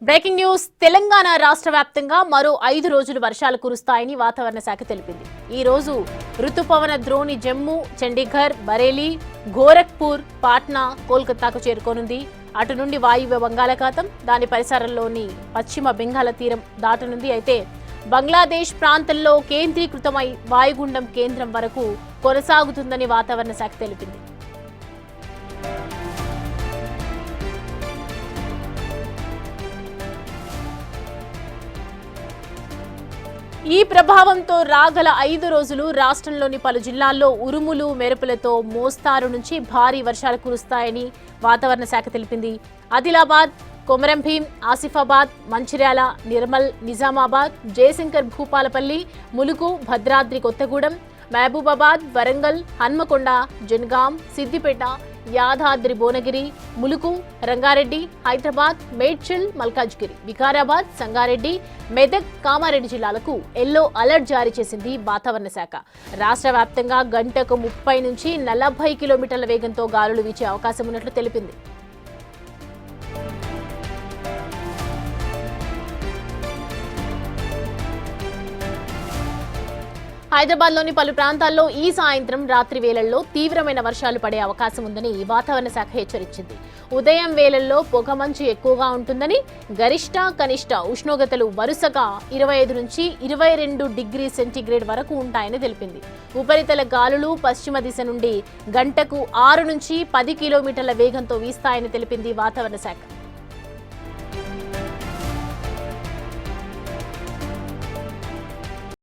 Breaking news Telangana రాష్ట్ర వ్యాప్తంగా మరో 5 రోజులు వర్షాలు కురుస్తాయని వాతావరణ శాఖ తెలిపింది. ఈ రోజు రుతుపవన ద్రోణి జమ్మూ, చండీగఢ్, బరేలీ, గోరఖ్పూర్, పాట్నా, కోల్కతాకు చేరుకోనుంది. అటు నుండి వాయువ్య బంగాళాఖాతం, దాని పరిసరాల్లోని పశ్చిమ బెంగాల్ తీరం దాటనుంది. అయితే బంగ్లాదేశ్ ప్రాంతంలో కేంద్రీకృతమై వాయుగుండం కేంద్రం వరకు కొనసాగుతుందని వాతావరణ శాఖ తెలిపింది. ఈ ప్రభావంతో రాగల 5 రోజులు రాష్ట్రంలోని పలు జిల్లాల్లో ఉరుములు, మెరుపులతో మోస్తారు నుంచి భారీ వర్షాలు కురుస్తాయని వాతావరణ శాఖ తెలిపింది. ఆదిలాబాద్, కొమరంభీం, ఆసిఫాబాద్, మంచిర్యాల, నిర్మల్, నిజామాబాద్, జయశంకర్ భూపాలపల్లి, ములుగు, భద్రాద్రి కొత్తగూడెం, మహబూబాబాద్, వరంగల్, హన్మకొండ, జనగాం, సిద్దిపేట, యాదాద్రి భువనగిరి, ములుగు, రంగారెడ్డి, హైదరాబాద్, మేడ్చల్, మల్కాజ్గిరి, వికారాబాద్, సంగారెడ్డి, మెదక్, కామారెడ్డి జిల్లాలకు ఎల్లో అలర్ట్ జారీ చేసింది వాతావరణ శాఖ. రాష్ట్ర వ్యాప్తంగా గంటకు 30 నుంచి 40 కిలోమీటర్ల వేగంతో గాలులు వీచే అవకాశం ఉన్నట్లు తెలిపింది. హైదరాబాద్లోని పలు ప్రాంతాల్లో ఈ సాయంత్రం, రాత్రి వేళల్లో తీవ్రమైన వర్షాలు పడే అవకాశం ఉందని వాతావరణ శాఖ హెచ్చరించింది. ఉదయం వేళల్లో పొగమంచు ఎక్కువగా ఉంటుందని, గరిష్ట, కనిష్ట ఉష్ణోగ్రతలు వరుసగా 25 నుంచి 22 డిగ్రీ సెంటీగ్రేడ్ వరకు ఉంటాయని తెలిపింది. ఉపరితల గాలులు పశ్చిమ దిశ నుండి గంటకు 6 నుంచి 10 కిలోమీటర్ల వేగంతో వీస్తాయని తెలిపింది వాతావరణ శాఖ.